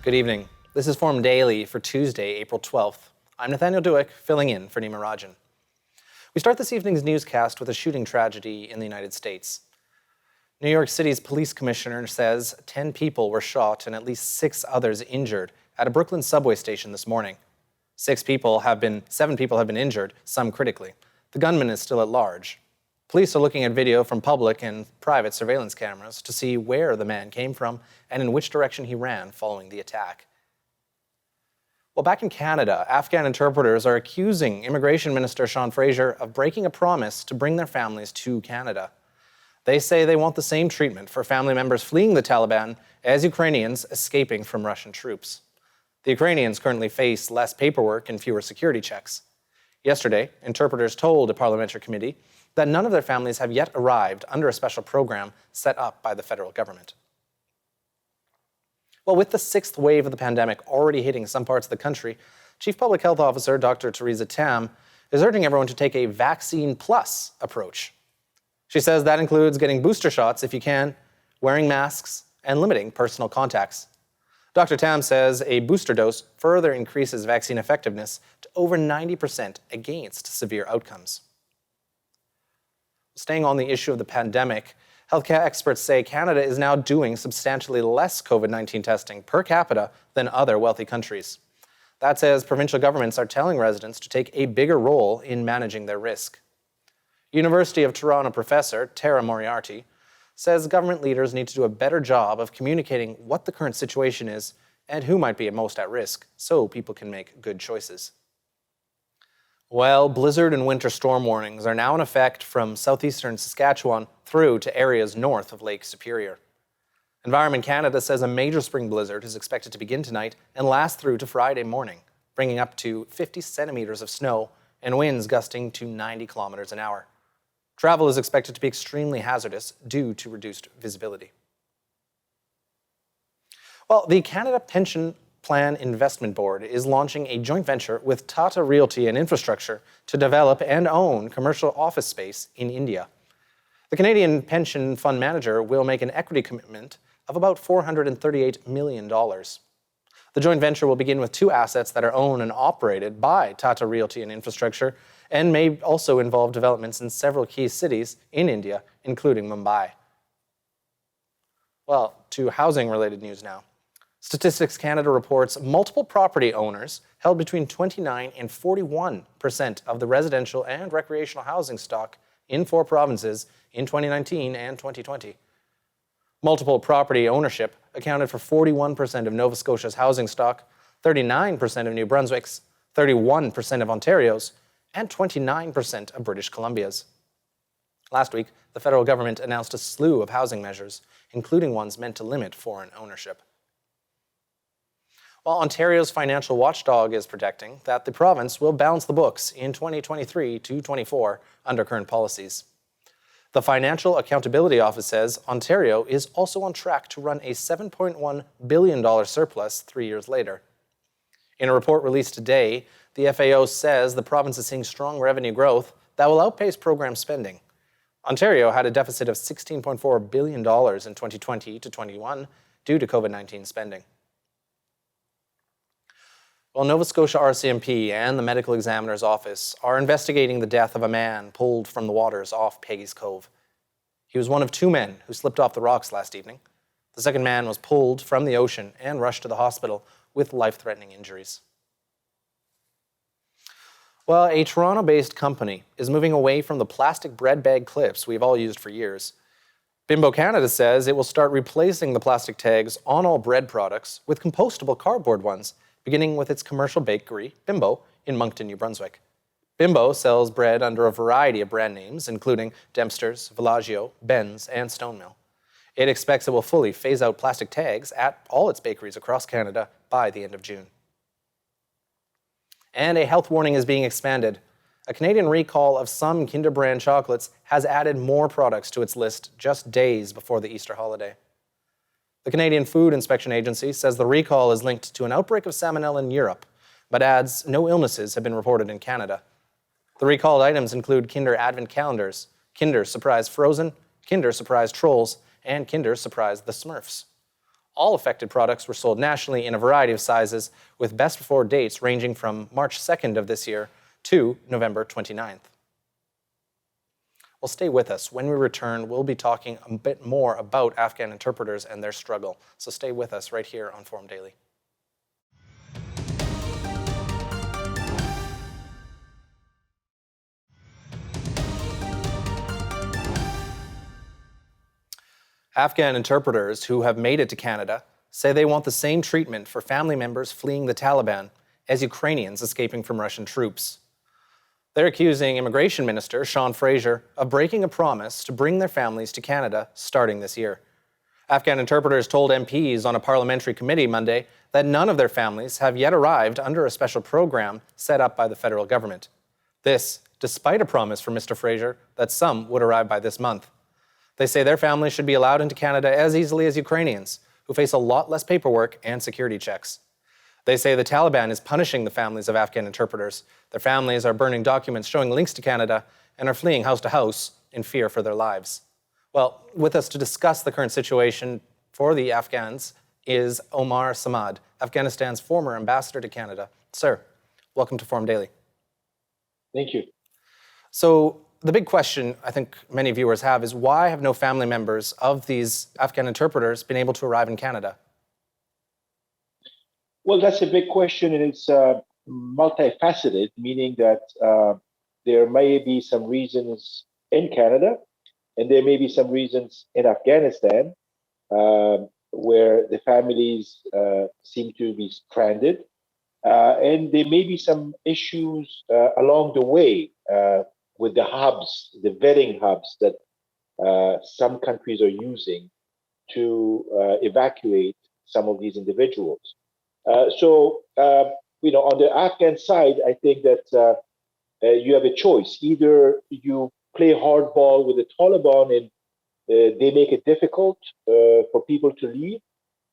Good evening. This is Forum Daily for Tuesday, April 12th. I'm Nathaniel Duick, filling in for Nima Rajan. We start this evening's newscast with a shooting tragedy in the United States. New York City's police commissioner says 10 people were shot and at least 6 others injured at a Brooklyn subway station this morning. 7 people have been injured, some critically. The gunman is still at large. Police are looking at video from public and private surveillance cameras to see where the man came from and in which direction he ran following the attack. Well, back in Canada, Afghan interpreters are accusing Immigration Minister Sean Fraser of breaking a promise to bring their families to Canada. They say they want the same treatment for family members fleeing the Taliban as Ukrainians escaping from Russian troops. The Ukrainians currently face less paperwork and fewer security checks. Yesterday, interpreters told a parliamentary committee that none of their families have yet arrived under a special program set up by the federal government. Well, with the 6th wave of the pandemic already hitting some parts of the country, Chief Public Health Officer Dr. Theresa Tam is urging everyone to take a vaccine plus approach. She says that includes getting booster shots if you can, wearing masks, and limiting personal contacts. Dr. Tam says a booster dose further increases vaccine effectiveness to over 90% against severe outcomes. Staying on the issue of the pandemic, healthcare experts say Canada is now doing substantially less COVID-19 testing per capita than other wealthy countries. That says provincial governments are telling residents to take a bigger role in managing their risk. University of Toronto professor Tara Moriarty says government leaders need to do a better job of communicating what the current situation is and who might be most at risk so people can make good choices. Well, blizzard and winter storm warnings are now in effect from southeastern Saskatchewan through to areas north of Lake Superior. Environment Canada says a major spring blizzard is expected to begin tonight and last through to Friday morning, bringing up to 50 centimeters of snow and winds gusting to 90 kilometers an hour. Travel is expected to be extremely hazardous due to reduced visibility. Well, the Canada Pension Plan Investment Board is launching a joint venture with Tata Realty and Infrastructure to develop and own commercial office space in India. The Canadian pension fund manager will make an equity commitment of about $438 million. The joint venture will begin with 2 assets that are owned and operated by Tata Realty and Infrastructure and may also involve developments in several key cities in India, including Mumbai. Well, to housing-related news now. Statistics Canada reports multiple property owners held between 29 and 41% of the residential and recreational housing stock in 4 provinces in 2019 and 2020. Multiple property ownership accounted for 41% of Nova Scotia's housing stock, 39% of New Brunswick's, 31% of Ontario's, and 29% of British Columbia's. Last week, the federal government announced a slew of housing measures, including ones meant to limit foreign ownership. While Ontario's financial watchdog is projecting that the province will balance the books in 2023 to 24 under current policies. The Financial Accountability Office says Ontario is also on track to run a $7.1 billion surplus 3 years later. In a report released today, the FAO says the province is seeing strong revenue growth that will outpace program spending. Ontario had a deficit of $16.4 billion in 2020 to 21 due to COVID-19 spending. Well, Nova Scotia RCMP and the Medical Examiner's Office are investigating the death of a man pulled from the waters off Peggy's Cove. He was one of 2 men who slipped off the rocks last evening. The second man was pulled from the ocean and rushed to the hospital with life-threatening injuries. Well, a Toronto-based company is moving away from the plastic bread bag clips we've all used for years. Bimbo Canada says it will start replacing the plastic tags on all bread products with compostable cardboard ones, beginning with its commercial bakery, Bimbo, in Moncton, New Brunswick. Bimbo sells bread under a variety of brand names, including Dempster's, Villaggio, Ben's, and Stonemill. It expects it will fully phase out plastic tags at all its bakeries across Canada by the end of June. And a health warning is being expanded. A Canadian recall of some Kinder brand chocolates has added more products to its list just days before the Easter holiday. The Canadian Food Inspection Agency says the recall is linked to an outbreak of salmonella in Europe, but adds no illnesses have been reported in Canada. The recalled items include Kinder Advent calendars, Kinder Surprise Frozen, Kinder Surprise Trolls, and Kinder Surprise the Smurfs. All affected products were sold nationally in a variety of sizes, with best before dates ranging from March 2nd of this year to November 29th. Well, stay with us. When we return, we'll be talking a bit more about Afghan interpreters and their struggle. So stay with us right here on Forum Daily. Afghan interpreters who have made it to Canada say they want the same treatment for family members fleeing the Taliban as Ukrainians escaping from Russian troops. They're accusing Immigration Minister Sean Fraser of breaking a promise to bring their families to Canada starting this year. Afghan interpreters told MPs on a parliamentary committee Monday that none of their families have yet arrived under a special program set up by the federal government. This, despite a promise from Mr. Fraser that some would arrive by this month. They say their families should be allowed into Canada as easily as Ukrainians, who face a lot less paperwork and security checks. They say the Taliban is punishing the families of Afghan interpreters. Their families are burning documents showing links to Canada and are fleeing house to house in fear for their lives. Well, with us to discuss the current situation for the Afghans is Omar Samad, Afghanistan's former ambassador to Canada. Sir, welcome to Forum Daily. Thank you. So the big question I think many viewers have is why have no family members of these Afghan interpreters been able to arrive in Canada? Well, that's a big question, and it's multifaceted, meaning that there may be some reasons in Canada, and there may be some reasons in Afghanistan where the families seem to be stranded. And there may be some issues along the way with the hubs, the vetting hubs that some countries are using to evacuate some of these individuals. On the Afghan side, I think that you have a choice. Either you play hardball with the Taliban and they make it difficult for people to leave,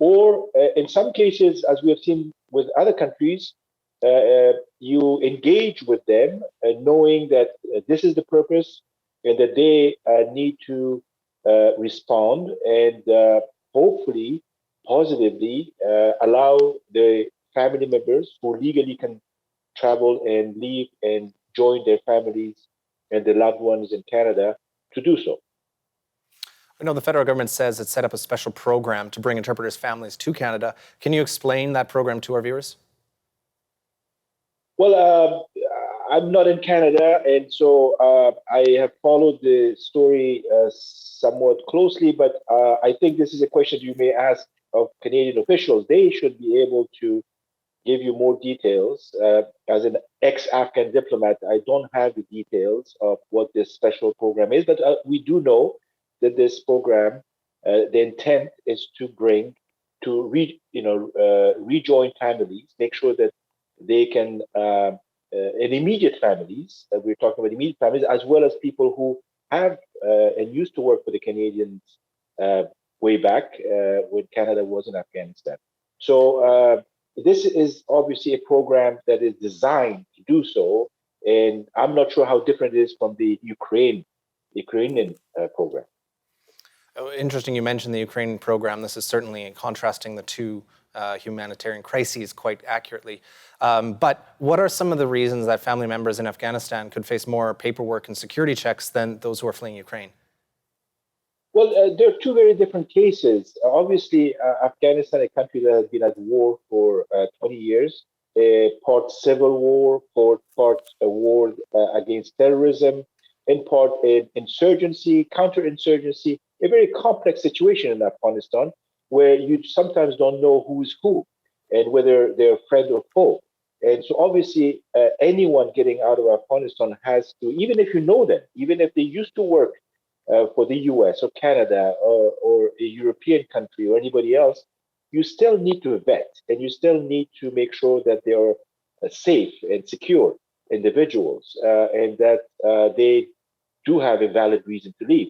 or in some cases, as we have seen with other countries, you engage with them knowing that this is the purpose and that they need to respond and hopefully positively allow the family members who legally can travel and leave and join their families and their loved ones in Canada to do so. I know the federal government says it set up a special program to bring interpreters' families to Canada. Can you explain that program to our viewers? Well, I'm not in Canada, and so I have followed the story somewhat closely, but I think this is a question you may ask of Canadian officials. They should be able to give you more details. As an ex-Afghan diplomat, I don't have the details of what this special program is, but we do know that this program, the intent is to bring to rejoin families, make sure that they can and immediate families. We're talking about immediate families, as well as people who have and used to work for the Canadians way back when Canada was in Afghanistan. So this is obviously a program that is designed to do so, and I'm not sure how different it is from the Ukrainian program. Oh, interesting you mentioned the Ukraine program. This is certainly contrasting the two humanitarian crises quite accurately. But what are some of the reasons that family members in Afghanistan could face more paperwork and security checks than those who are fleeing Ukraine? Well, there are two very different cases. Obviously, Afghanistan, a country that has been at war for 20 years, part civil war, part a war against terrorism, in part insurgency, counterinsurgency, a very complex situation in Afghanistan where you sometimes don't know who's who and whether they're friend or foe. And so obviously anyone getting out of Afghanistan has to, even if you know them, even if they used to work for the US or Canada or a European country or anybody else, you still need to vet and you still need to make sure that they are safe and secure individuals and that they do have a valid reason to leave.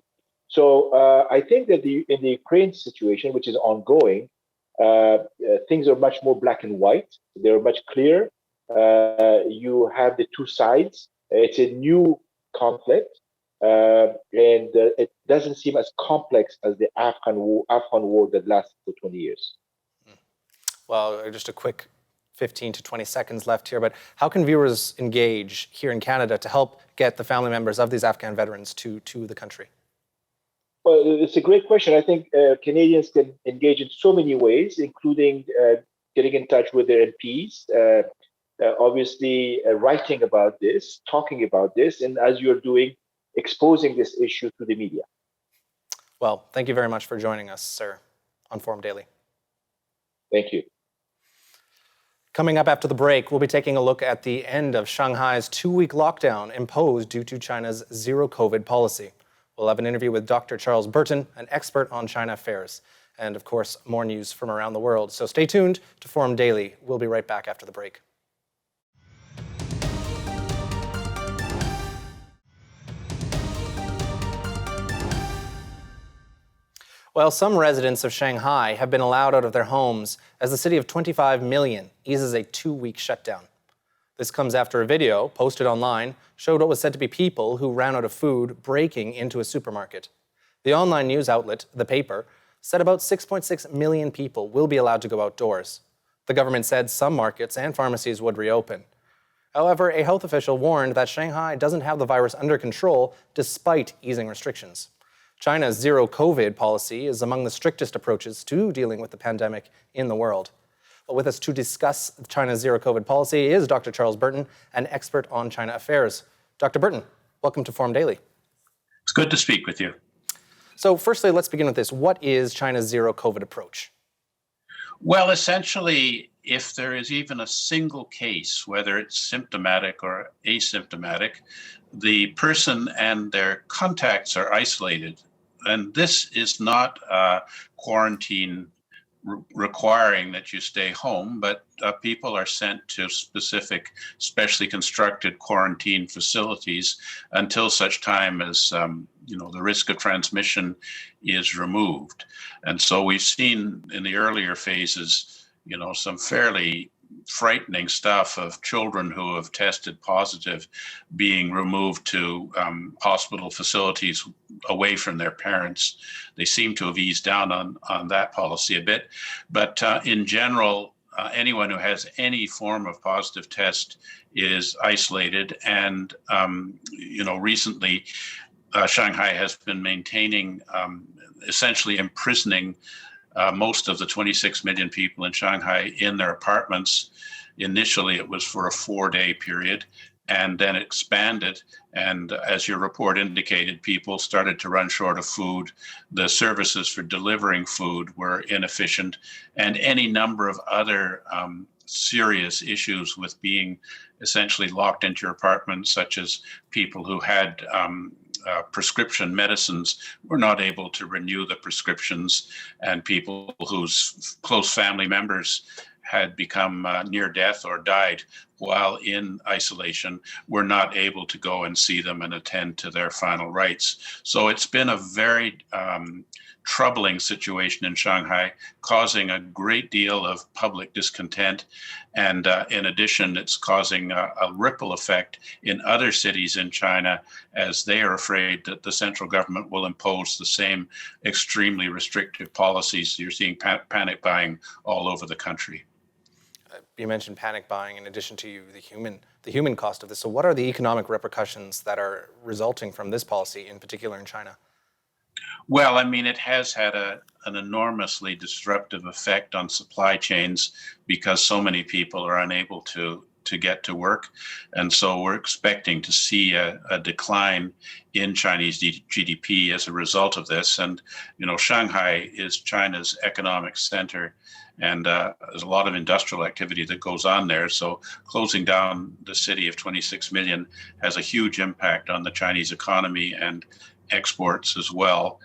So I think that in the Ukraine situation, which is ongoing, things are much more black and white. They're much clearer. You have the two sides. It's a new conflict, and it doesn't seem as complex as the Afghan war that lasted for 20 years. Well, just a quick 15 to 20 seconds left here, but how can viewers engage here in Canada to help get the family members of these Afghan veterans to the country? Well, it's a great question. I think Canadians can engage in so many ways, including getting in touch with their MPs, obviously writing about this, talking about this, and as you're doing, exposing this issue to the media. Well, thank you very much for joining us, sir, on Forum Daily. Thank you. Coming up after the break, we'll be taking a look at the end of Shanghai's 2-week lockdown imposed due to China's zero COVID policy. We'll have an interview with Dr. Charles Burton, an expert on China affairs, and of course, more news from around the world. So stay tuned to Forum Daily. We'll be right back after the break. Well, some residents of Shanghai have been allowed out of their homes as the city of 25 million eases a 2-week shutdown. This comes after a video posted online showed what was said to be people who ran out of food breaking into a supermarket. The online news outlet, The Paper, said about 6.6 million people will be allowed to go outdoors. The government said some markets and pharmacies would reopen. However, a health official warned that Shanghai doesn't have the virus under control despite easing restrictions. China's zero COVID policy is among the strictest approaches to dealing with the pandemic in the world. But with us to discuss China's zero COVID policy is Dr. Charles Burton, an expert on China affairs. Dr. Burton, welcome to Forum Daily. It's good to speak with you. So firstly, let's begin with this. What is China's zero COVID approach? Well, essentially, if there is even a single case, whether it's symptomatic or asymptomatic, the person and their contacts are isolated. And this is not quarantine requiring that you stay home, but people are sent to specific, specially constructed quarantine facilities until such time as the risk of transmission is removed. And so we've seen in the earlier phases, some fairly frightening stuff of children who have tested positive being removed to hospital facilities away from their parents. They seem to have eased down on that policy a bit. But in general, anyone who has any form of positive test is isolated. And, recently, Shanghai has been maintaining, essentially imprisoning most of the 26 million people in Shanghai in their apartments. Initially, it was for a 4-day period and then expanded. And as your report indicated, people started to run short of food. The services for delivering food were inefficient, and any number of other serious issues with being essentially locked into your apartment, such as people who had prescription medicines were not able to renew the prescriptions, and people whose close family members had become near death or died while in isolation were not able to go and see them and attend to their final rites. So it's been a very troubling situation in Shanghai, causing a great deal of public discontent. And in addition, it's causing a ripple effect in other cities in China, as they are afraid that the central government will impose the same extremely restrictive policies. You're seeing panic buying all over the country. You mentioned panic buying in addition to the human cost of this. So what are the economic repercussions that are resulting from this policy, in particular in China? Well, it has had an enormously disruptive effect on supply chains because so many people are unable to get to work. And so we're expecting to see a decline in Chinese GDP as a result of this. And, Shanghai is China's economic center. And there's a lot of industrial activity that goes on there. So closing down the city of 26 million has a huge impact on the Chinese economy and exports as well.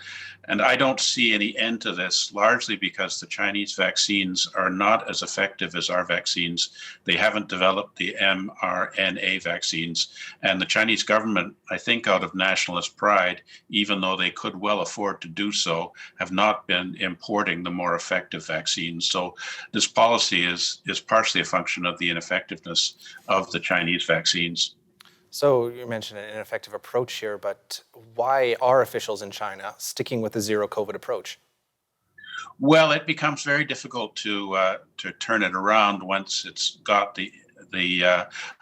And I don't see any end to this, largely because the Chinese vaccines are not as effective as our vaccines. They haven't developed the mRNA vaccines. And the Chinese government, I think out of nationalist pride, even though they could well afford to do so, have not been importing the more effective vaccines. So this policy is partially a function of the ineffectiveness of the Chinese vaccines. So you mentioned an ineffective approach here, but why are officials in China sticking with the zero COVID approach? Well, it becomes very difficult to turn it around once it's got the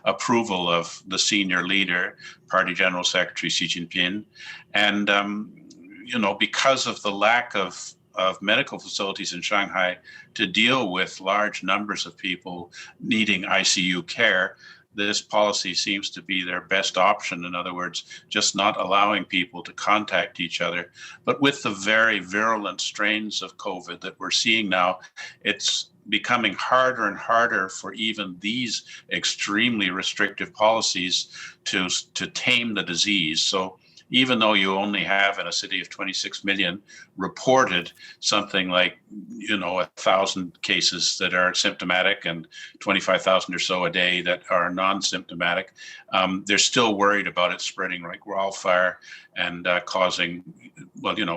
approval of the senior leader, Party General Secretary Xi Jinping, and because of the lack of medical facilities in Shanghai to deal with large numbers of people needing ICU care, this policy seems to be their best option. In other words, just not allowing people to contact each other. But with the very virulent strains of COVID that we're seeing now, it's becoming harder and harder for even these extremely restrictive policies to tame the disease. So even though you only have in a city of 26 million reported something like 1,000 cases that are symptomatic and 25,000 or so a day that are non-symptomatic, they're still worried about it spreading like wildfire and causing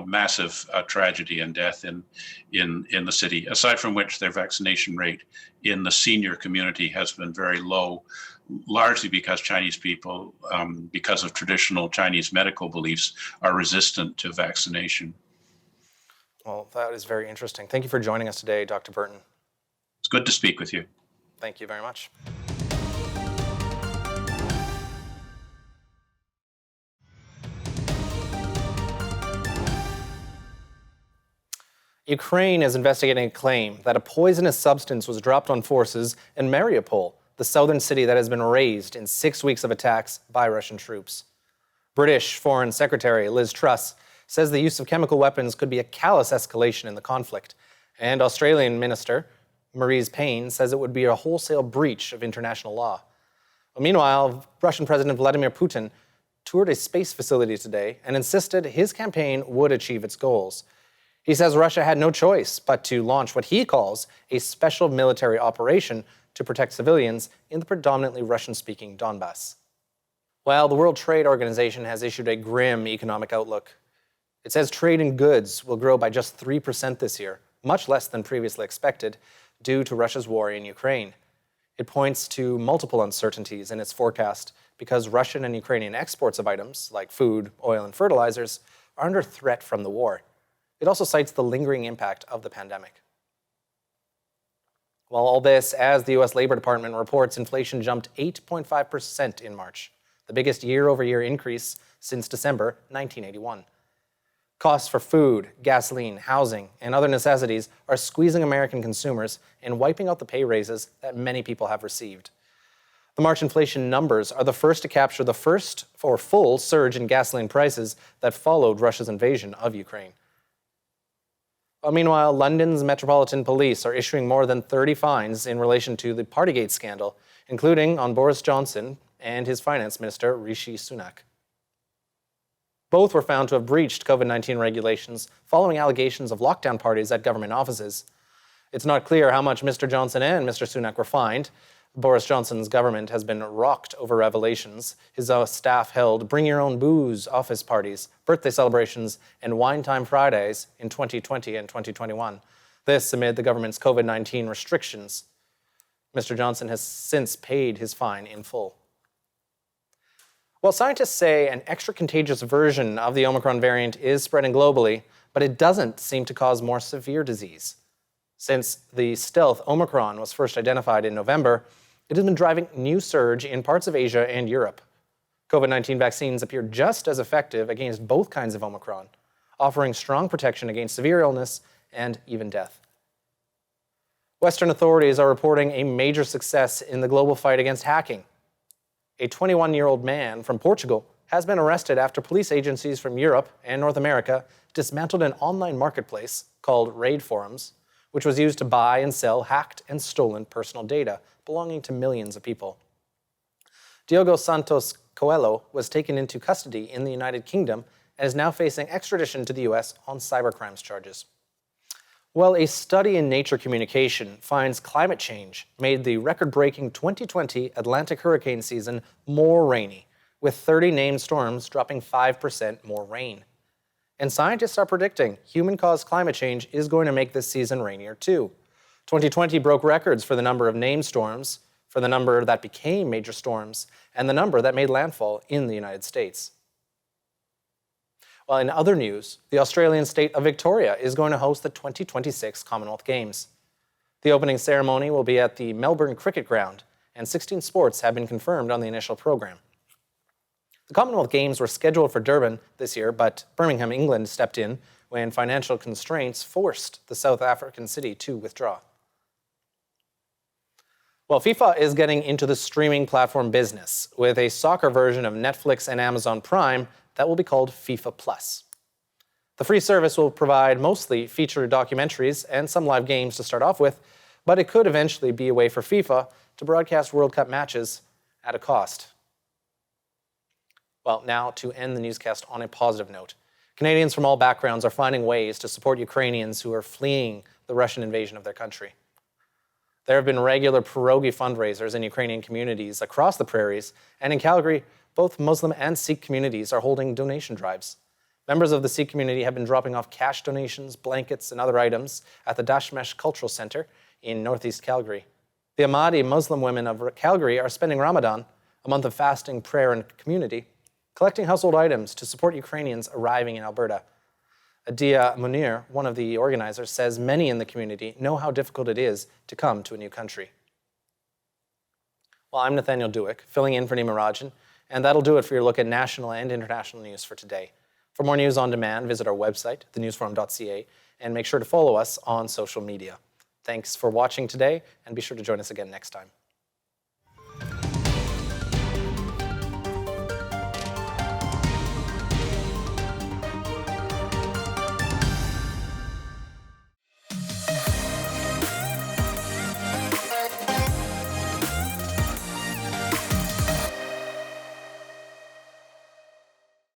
massive tragedy and death in the city. Aside from which, their vaccination rate in the senior community has been very low, largely because Chinese people, because of traditional Chinese medical beliefs, are resistant to vaccination. Well, that is very interesting. Thank you for joining us today, Dr. Burton. It's good to speak with you. Thank you very much. Ukraine is investigating a claim that a poisonous substance was dropped on forces in Mariupol, the southern city that has been razed in 6 weeks of attacks by Russian troops. British Foreign Secretary Liz Truss says the use of chemical weapons could be a callous escalation in the conflict, and Australian Minister Marise Payne says it would be a wholesale breach of international law. Meanwhile, Russian President Vladimir Putin toured a space facility today and insisted his campaign would achieve its goals. He says Russia had no choice but to launch what he calls a special military operation to protect civilians in the predominantly Russian-speaking Donbass. Well, the World Trade Organization has issued a grim economic outlook. It says trade in goods will grow by just 3% this year, much less than previously expected, due to Russia's war in Ukraine. It points to multiple uncertainties in its forecast because Russian and Ukrainian exports of items like food, oil, and fertilizers are under threat from the war. It also cites the lingering impact of the pandemic. While all this, as the U.S. Labor Department reports, inflation jumped 8.5% in March, the biggest year-over-year increase since December 1981. Costs for food, gasoline, housing, and other necessities are squeezing American consumers and wiping out the pay raises that many people have received. The March inflation numbers are the first to capture the first or full surge in gasoline prices that followed Russia's invasion of Ukraine. Meanwhile, London's Metropolitan Police are issuing more than 30 fines in relation to the Partygate scandal, including on Boris Johnson and his finance minister, Rishi Sunak. Both were found to have breached COVID-19 regulations following allegations of lockdown parties at government offices. It's not clear how much Mr. Johnson and Mr. Sunak were fined. Boris Johnson's government has been rocked over revelations. His staff held bring-your-own-booze office parties, birthday celebrations, and wine time Fridays in 2020 and 2021. This amid the government's COVID-19 restrictions. Mr. Johnson has since paid his fine in full. Well, scientists say an extra contagious version of the Omicron variant is spreading globally, but it doesn't seem to cause more severe disease. Since the stealth Omicron was first identified in November, it has been driving a new surge in parts of Asia and Europe. COVID-19 vaccines appear just as effective against both kinds of Omicron, offering strong protection against severe illness and even death. Western authorities are reporting a major success in the global fight against hacking. A 21-year-old man from Portugal has been arrested after police agencies from Europe and North America dismantled an online marketplace called Raid Forums, which was used to buy and sell hacked and stolen personal data belonging to millions of people. Diogo Santos Coelho was taken into custody in the United Kingdom and is now facing extradition to the US on cybercrimes charges. Well, a study in Nature Communication finds climate change made the record-breaking 2020 Atlantic hurricane season more rainy, with 30 named storms dropping 5% more rain. And scientists are predicting human-caused climate change is going to make this season rainier too. 2020 broke records for the number of named storms, for the number that became major storms, and the number that made landfall in the United States. While in other news, the Australian state of Victoria is going to host the 2026 Commonwealth Games. The opening ceremony will be at the Melbourne Cricket Ground, and 16 sports have been confirmed on the initial program. The Commonwealth Games were scheduled for Durban this year, but Birmingham, England stepped in when financial constraints forced the South African city to withdraw. Well, FIFA is getting into the streaming platform business with a soccer version of Netflix and Amazon Prime that will be called FIFA Plus. The free service will provide mostly feature documentaries and some live games to start off with, but it could eventually be a way for FIFA to broadcast World Cup matches at a cost. Well, now to end the newscast on a positive note. Canadians from all backgrounds are finding ways to support Ukrainians who are fleeing the Russian invasion of their country. There have been regular pierogi fundraisers in Ukrainian communities across the prairies, and in Calgary, both Muslim and Sikh communities are holding donation drives. Members of the Sikh community have been dropping off cash donations, blankets, and other items at the Dashmesh Cultural Centre in northeast Calgary. The Ahmadi Muslim women of Calgary are spending Ramadan, a month of fasting, prayer, and community, collecting household items to support Ukrainians arriving in Alberta. Adia Munir, one of the organizers, says many in the community know how difficult it is to come to a new country. Well, I'm Nathaniel Duick, filling in for Nima Rajan, and that'll do it for your look at national and international news for today. For more news on demand, visit our website, thenewsforum.ca, and make sure to follow us on social media. Thanks for watching today, and be sure to join us again next time.